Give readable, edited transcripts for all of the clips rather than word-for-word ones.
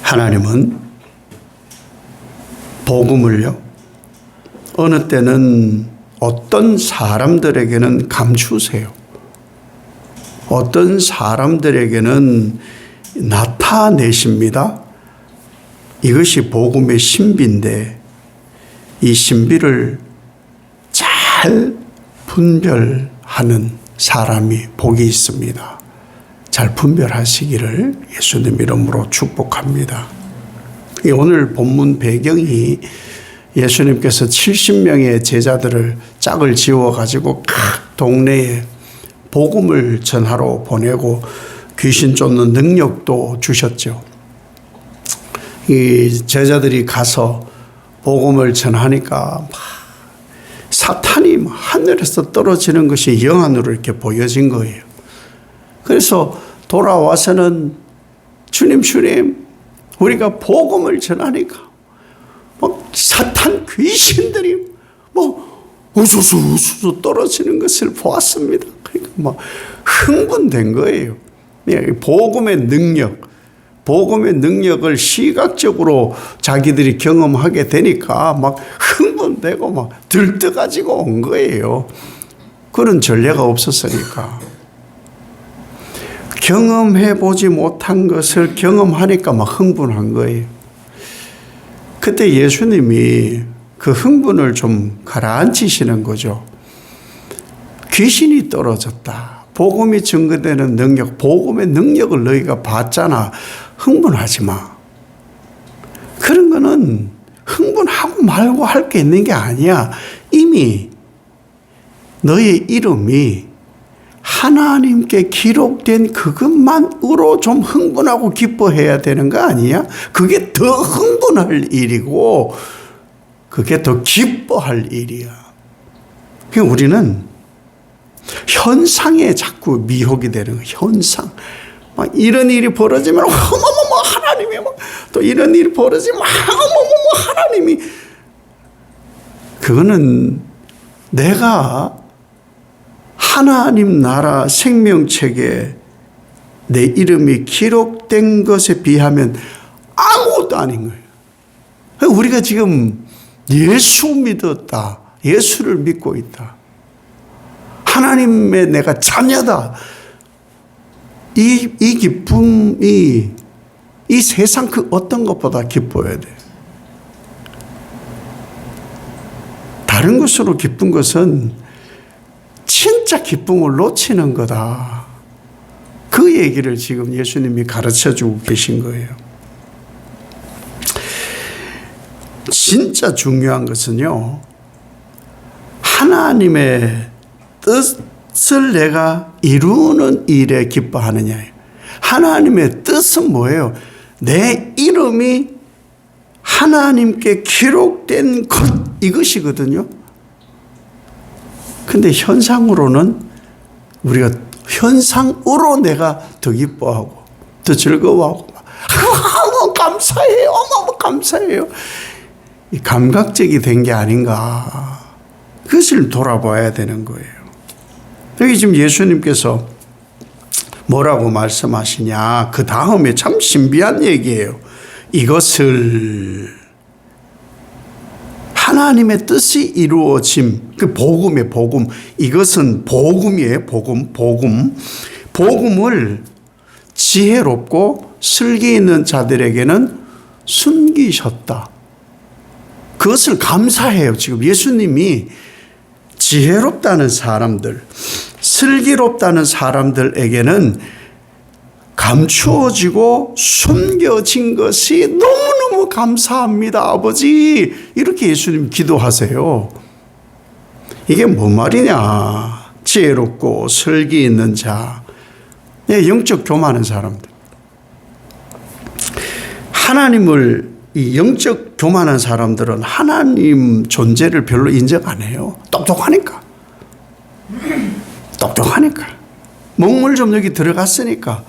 하나님은 복음을요, 어느 때는 어떤 사람들에게는 감추세요. 어떤 사람들에게는 나타내십니다. 이것이 복음의 신비인데, 이 신비를 잘 분별하는 사람이 복이 있습니다. 잘 분별하시기를 예수님 이름으로 축복합니다. 오늘 본문 배경이 예수님께서 70명의 제자들을 짝을 지어가지고 각 동네에 복음을 전하러 보내고 귀신 쫓는 능력도 주셨죠. 이 제자들이 가서 복음을 전하니까 사탄이 하늘에서 떨어지는 것이 영안으로 이렇게 보여진 거예요. 그래서 돌아와서는 주님, 우리가 복음을 전하니까 사탄 귀신들이 우수수 떨어지는 것을 보았습니다. 그러니까 흥분된 거예요. 복음의 능력을 시각적으로 자기들이 경험하게 되니까 흥분되고 들떠가지고 온 거예요. 그런 전례가 없었으니까. 경험해보지 못한 것을 경험하니까 흥분한 거예요. 그때 예수님이 그 흥분을 좀 가라앉히시는 거죠. 귀신이 떨어졌다. 복음이 증거되는 능력, 복음의 능력을 너희가 봤잖아. 흥분하지 마. 그런 거는 흥분하고 말고 할 게 있는 게 아니야. 이미 너의 이름이 하나님께 기록된 그것만으로 좀 흥분하고 기뻐해야 되는 거 아니야? 그게 더 흥분할 일이고 그게 더 기뻐할 일이야. 그러니까 우리는 현상에 자꾸 미혹이 되는 거야. 현상. 이런 일이 벌어지면 어머머머 하나님이 또 이런 일이 벌어지면 어머머머 하나님이. 그거는 내가 하나님 나라 생명책에 내 이름이 기록된 것에 비하면 아무것도 아닌 거예요. 우리가 지금 예수 믿었다. 예수를 믿고 있다. 하나님의 내가 자녀다. 이 기쁨이 이 세상 그 어떤 것보다 기뻐야 돼. 다른 것으로 기쁜 것은 진짜 기쁨을 놓치는 거다. 그 얘기를 지금 예수님이 가르쳐 주고 계신 거예요. 진짜 중요한 것은요, 하나님의 뜻을 내가 이루는 일에 기뻐하느냐예요. 하나님의 뜻은 뭐예요? 내 이름이 하나님께 기록된 것, 이것이거든요. 근데 현상으로는 우리가 현상으로 내가 더 기뻐하고 더 즐거워하고 감사해요. 어머 감사해요. 이 감각적이 된 게 아닌가. 그것을 돌아봐야 되는 거예요. 여기 지금 예수님께서 뭐라고 말씀하시냐. 그 다음에 참 신비한 얘기예요. 이것을 하나님의 뜻이 이루어짐. 그 복음의 복음. 이것은 복음이에요. 복음을 지혜롭고 슬기 있는 자들에게는 숨기셨다. 그것을 감사해요. 지금 예수님이 지혜롭다는 사람들, 슬기롭다는 사람들에게는 감추어지고 숨겨진 것이 너무너무 감사합니다, 아버지. 이렇게 예수님 기도하세요. 이게 뭔 말이냐. 지혜롭고 슬기 있는 자, 영적 교만한 사람들. 하나님을, 이 영적 교만한 사람들은 하나님 존재를 별로 인정 안 해요. 똑똑하니까. 먹물 좀 여기 들어갔으니까.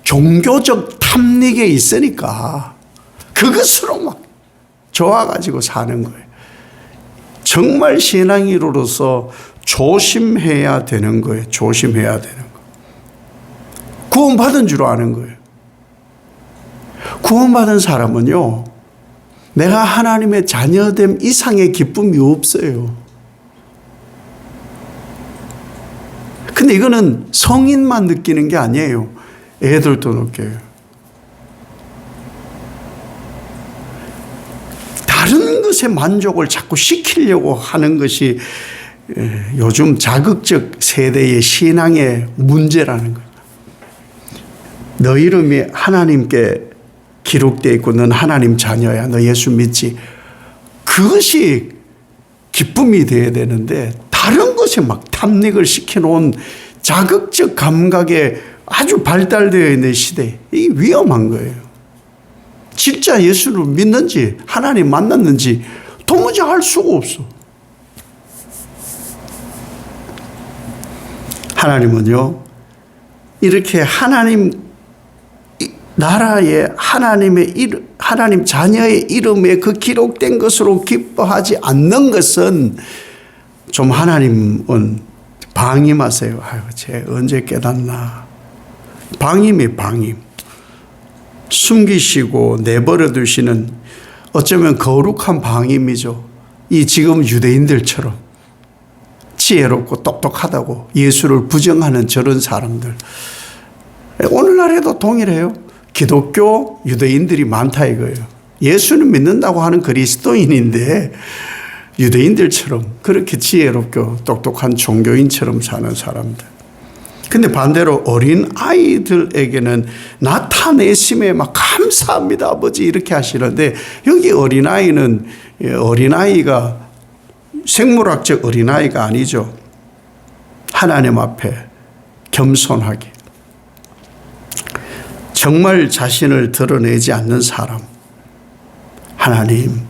종교적 탐닉에 있으니까 그것으로 막 좋아가지고 사는 거예요. 정말 신앙인으로서 조심해야 되는 거예요. 구원받은 줄 아는 거예요. 구원받은 사람은요, 내가 하나님의 자녀됨 이상의 기쁨이 없어요. 근데 이거는 성인만 느끼는 게 아니에요. 애들도 느껴요. 다른 것에 만족을 자꾸 시키려고 하는 것이 요즘 자극적 세대의 신앙의 문제라는 거예요. 너 이름이 하나님께 기록되어 있고 넌 하나님 자녀야. 너 예수 믿지. 그것이 기쁨이 되어야 되는데 다른 것에 막 탐닉을 시켜놓은 자극적 감각에 아주 발달되어 있는 시대. 이게 위험한 거예요. 진짜 예수를 믿는지 하나님 만났는지 도무지 알 수가 없어. 하나님은요, 이렇게 하나님 나라에 하나님 자녀의 이름에 그 기록된 것으로 기뻐하지 않는 것은 좀 하나님은 방임하세요. 아유, 쟤 언제 깨닫나. 방임이 방임. 숨기시고 내버려 두시는 어쩌면 거룩한 방임이죠. 이 지금 유대인들처럼 지혜롭고 똑똑하다고 예수를 부정하는 저런 사람들. 오늘날에도 동일해요. 기독교 유대인들이 많다 이거예요. 예수는 믿는다고 하는 그리스도인인데 유대인들처럼 그렇게 지혜롭고 똑똑한 종교인처럼 사는 사람들. 근데 반대로 어린 아이들에게는 나타내심에 막 감사합니다 아버지 이렇게 하시는데, 여기 어린아이는 어린아이가 생물학적 어린아이가 아니죠. 하나님 앞에 겸손하게 정말 자신을 드러내지 않는 사람. 하나님,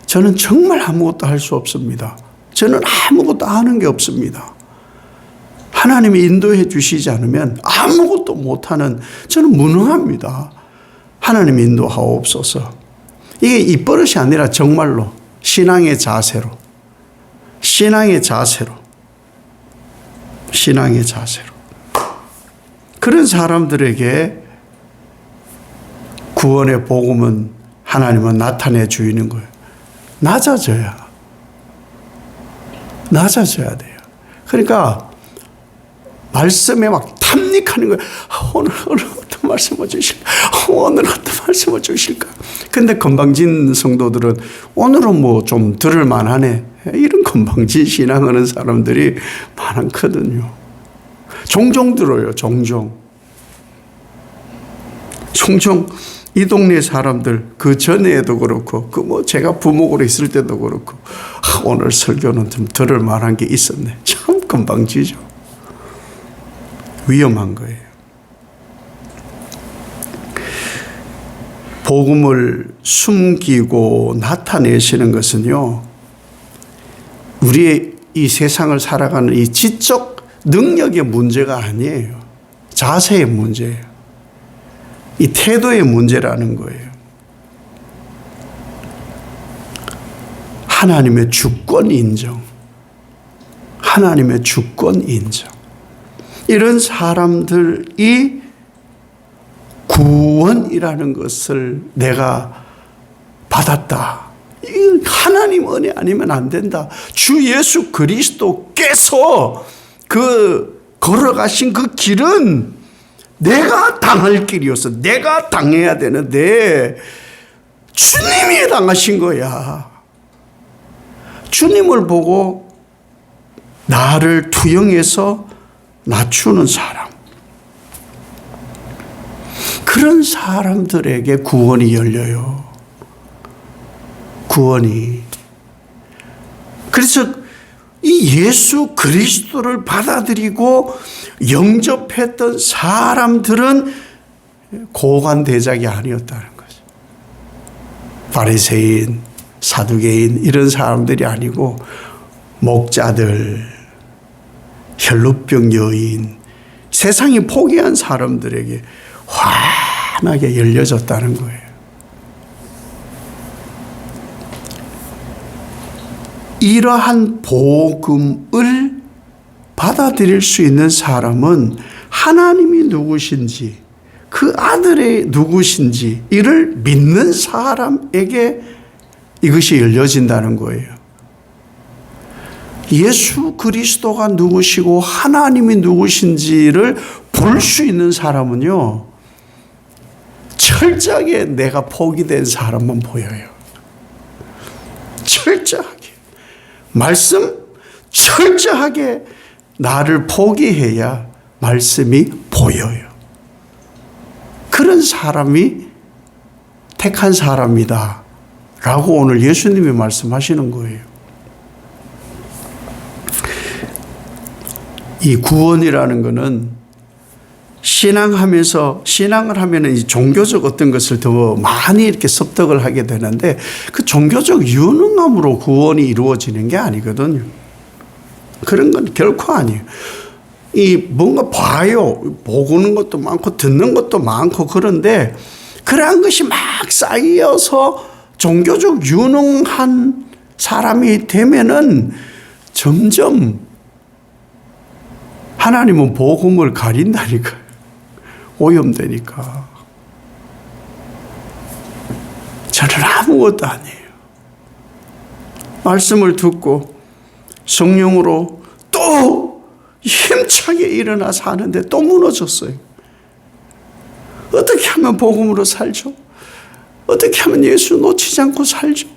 저는 정말 아무것도 할 수 없습니다. 저는 아무것도 아는 게 없습니다. 하나님이 인도해 주시지 않으면 아무것도 못하는 저는 무능합니다. 하나님 인도하옵소서. 이게 입버릇이 아니라 정말로 신앙의 자세로 그런 사람들에게 구원의 복음은 하나님은 나타내 주시는 거예요. 낮아져야 돼요. 그러니까 말씀에 막 탐닉하는 거예요. 오늘 어떤 말씀을 주실까? 오늘 어떤 말씀을 주실까? 근데 건방진 성도들은 오늘은 뭐 좀 들을 만하네. 이런 건방진 신앙하는 사람들이 많거든요. 종종 들어요. 종종 이 동네 사람들 그 전에도 그렇고 제가 부목으로 있을 때도 그렇고 오늘 설교는 좀 들을 만한 게 있었네. 참 건방지죠. 위험한 거예요. 복음을 숨기고 나타내시는 것은요, 우리의 이 세상을 살아가는 이 지적 능력의 문제가 아니에요. 자세의 문제예요. 이 태도의 문제라는 거예요. 하나님의 주권 인정. 이런 사람들이 구원이라는 것을 내가 받았다. 이 하나님 은혜 아니면 안 된다. 주 예수 그리스도께서 걸어가신 그 길은 내가 당할 길이었어. 내가 당해야 되는데 주님이 당하신 거야. 주님을 보고 나를 투영해서 낮추는 사람. 그런 사람들에게 구원이 열려요. 구원이. 그래서 이 예수 그리스도를 받아들이고 영접했던 사람들은 고관대작이 아니었다는 거죠. 바리새인, 사두개인 이런 사람들이 아니고 목자들, 혈루병 여인, 세상이 포기한 사람들에게 환하게 열려졌다는 거예요. 이러한 복음을 받아들일 수 있는 사람은 하나님이 누구신지, 그 아들이 누구신지 이를 믿는 사람에게 이것이 열려진다는 거예요. 예수 그리스도가 누구시고 하나님이 누구신지를 볼 수 있는 사람은요, 철저하게 내가 포기된 사람만 보여요. 철저하게. 말씀 철저하게 나를 포기해야 말씀이 보여요. 그런 사람이 택한 사람이다 라고 오늘 예수님이 말씀하시는 거예요. 이 구원이라는 것은 신앙을 하면은 이 종교적 어떤 것을 더 많이 이렇게 습득을 하게 되는데, 그 종교적 유능함으로 구원이 이루어지는 게 아니거든요. 그런 건 결코 아니에요. 이 뭔가 봐요. 보는 것도 많고 듣는 것도 많고 그런데 그러한 것이 막 쌓여서 종교적 유능한 사람이 되면은 점점 하나님은 복음을 가린다니까요. 오염되니까. 저는 아무것도 아니에요. 말씀을 듣고 성령으로 또 힘차게 일어나 사는데 또 무너졌어요. 어떻게 하면 복음으로 살죠? 어떻게 하면 예수 놓치지 않고 살죠?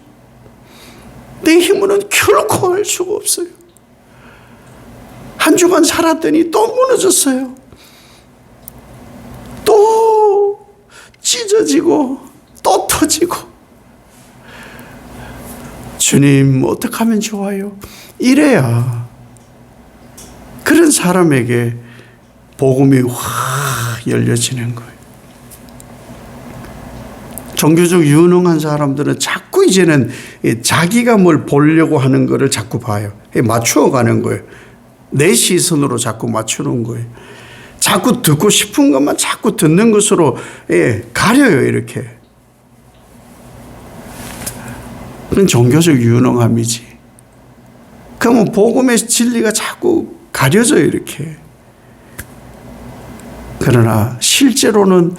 내 힘으로는 결코 할 수가 없어요. 한 주간 살았더니 또 무너졌어요. 또 찢어지고 또 터지고. 주님, 어떻게 하면 좋아요? 이래야 그런 사람에게 복음이 확 열려지는 거예요. 종교적 유능한 사람들은 자꾸 이제는 자기가 뭘 보려고 하는 거를 자꾸 봐요. 맞추어 가는 거예요. 내 시선으로 자꾸 맞추는 거예요. 자꾸 듣고 싶은 것만 자꾸 듣는 것으로 가려요, 이렇게. 그건 종교적 유능함이지. 그러면 복음의 진리가 자꾸 가려져요, 이렇게. 그러나 실제로는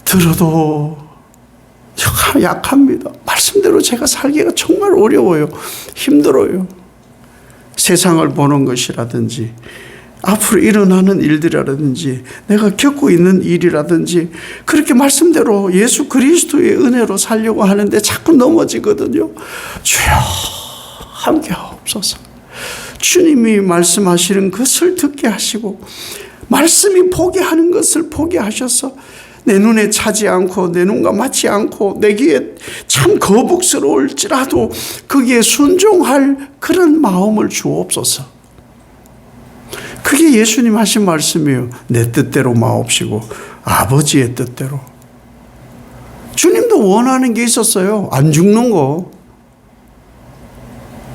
들어도 약합니다. 말씀대로 제가 살기가 정말 어려워요. 힘들어요. 세상을 보는 것이라든지 앞으로 일어나는 일들이라든지 내가 겪고 있는 일이라든지 그렇게 말씀대로 예수 그리스도의 은혜로 살려고 하는데 자꾸 넘어지거든요. 주여 함께 하옵소서. 주님이 말씀하시는 것을 듣게 하시고 말씀이 포기하는 것을 포기하셔서 내 눈에 차지 않고 내 눈과 맞지 않고 내기에 참 거북스러울지라도 거기에 순종할 그런 마음을 주옵소서. 그게 예수님 하신 말씀이에요. 내 뜻대로 마옵시고 아버지의 뜻대로. 주님도 원하는 게 있었어요. 안 죽는 거.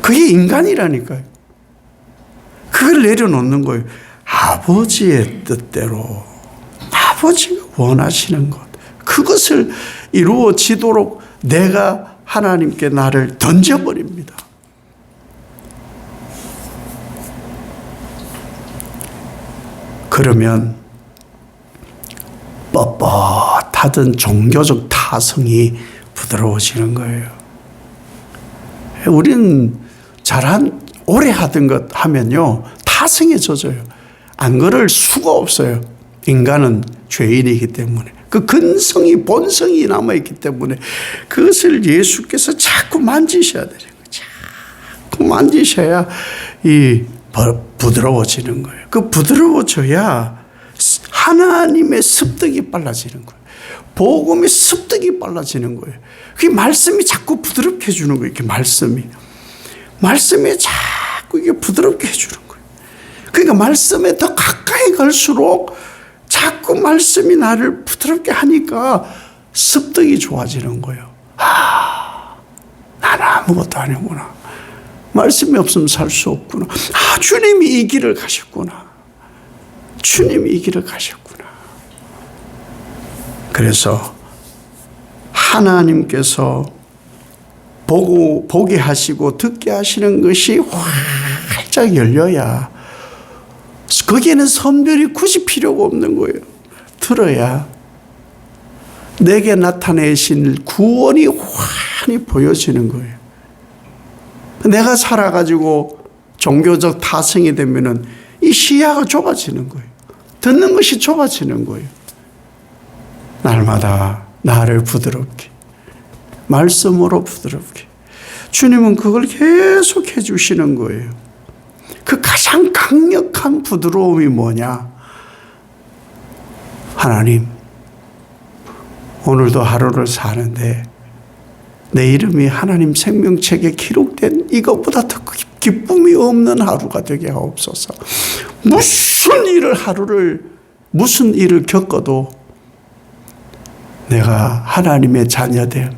그게 인간이라니까요. 그걸 내려놓는 거예요. 아버지의 뜻대로. 아버지가 원하시는 것. 그것을 이루어지도록 내가 하나님께 나를 던져버립니다. 그러면 뻣뻣하던 종교적 타성이 부드러워지는 거예요. 우리는 오래 하던 것 하면요, 타성에 젖어요. 안 그럴 수가 없어요. 인간은 죄인이기 때문에. 그 근성이, 본성이 남아있기 때문에 그것을 예수께서 자꾸 만지셔야 되는 거예요. 자꾸 만지셔야 부드러워지는 거예요. 그 부드러워져야 하나님의 습득이 빨라지는 거예요. 복음의 습득이 빨라지는 거예요. 그 말씀이 자꾸 부드럽게 해주는 거예요. 이렇게 말씀이 자꾸 이게 부드럽게 해주는 거예요. 그러니까 말씀에 더 가까이 갈수록 자꾸 말씀이 나를 부드럽게 하니까 습득이 좋아지는 거예요. 나는 아무것도 아니구나. 말씀이 없으면 살 수 없구나. 주님이 이 길을 가셨구나. 주님이 이 길을 가셨구나. 그래서 하나님께서 보게 하시고 듣게 하시는 것이 활짝 열려야 거기에는 선별이 굳이 필요가 없는 거예요. 들어야 내게 나타내신 구원이 환히 보여지는 거예요. 내가 살아가지고 종교적 타성이 되면은 이 시야가 좁아지는 거예요. 듣는 것이 좁아지는 거예요. 날마다 나를 부드럽게, 말씀으로 부드럽게. 주님은 그걸 계속 해주시는 거예요. 그 가장 강력한 부드러움이 뭐냐? 하나님, 오늘도 하루를 사는데 내 이름이 하나님 생명책에 기록된 이것보다 더 기쁨이 없는 하루가 되게 하옵소서. 무슨 일을 겪어도 내가 하나님의 자녀됨,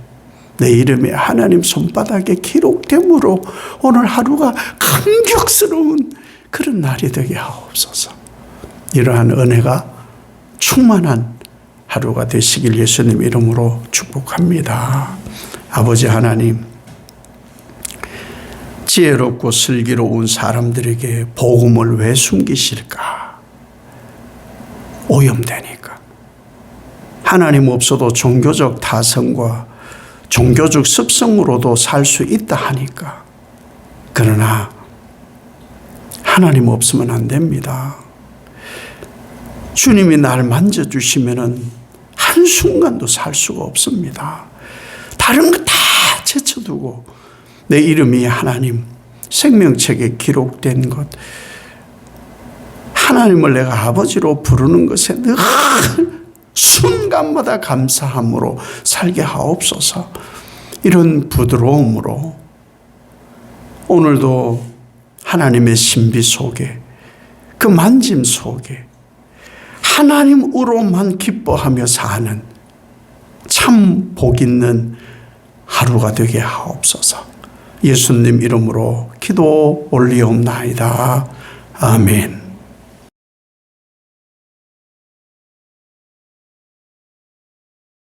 내 이름이 하나님 손바닥에 기록됨으로 오늘 하루가 감격스러운 그런 날이 되게 하옵소서. 이러한 은혜가 충만한 하루가 되시길 예수님 이름으로 축복합니다. 아버지 하나님, 지혜롭고 슬기로운 사람들에게 복음을 왜 숨기실까? 오염되니까. 하나님 없어도 종교적 타성과 종교적 습성으로도 살 수 있다 하니까. 그러나 하나님 없으면 안 됩니다. 주님이 날 만져주시면은 한순간도 살 수가 없습니다. 다른 거 다 제쳐두고 내 이름이 하나님 생명책에 기록된 것, 하나님을 내가 아버지로 부르는 것에 늘 순간마다 감사함으로 살게 하옵소서. 이런 부드러움으로 오늘도 하나님의 신비 속에, 그 만짐 속에 하나님으로만 기뻐하며 사는 참 복 있는 하루가 되게 하옵소서. 예수님 이름으로 기도 올리옵나이다. 아멘.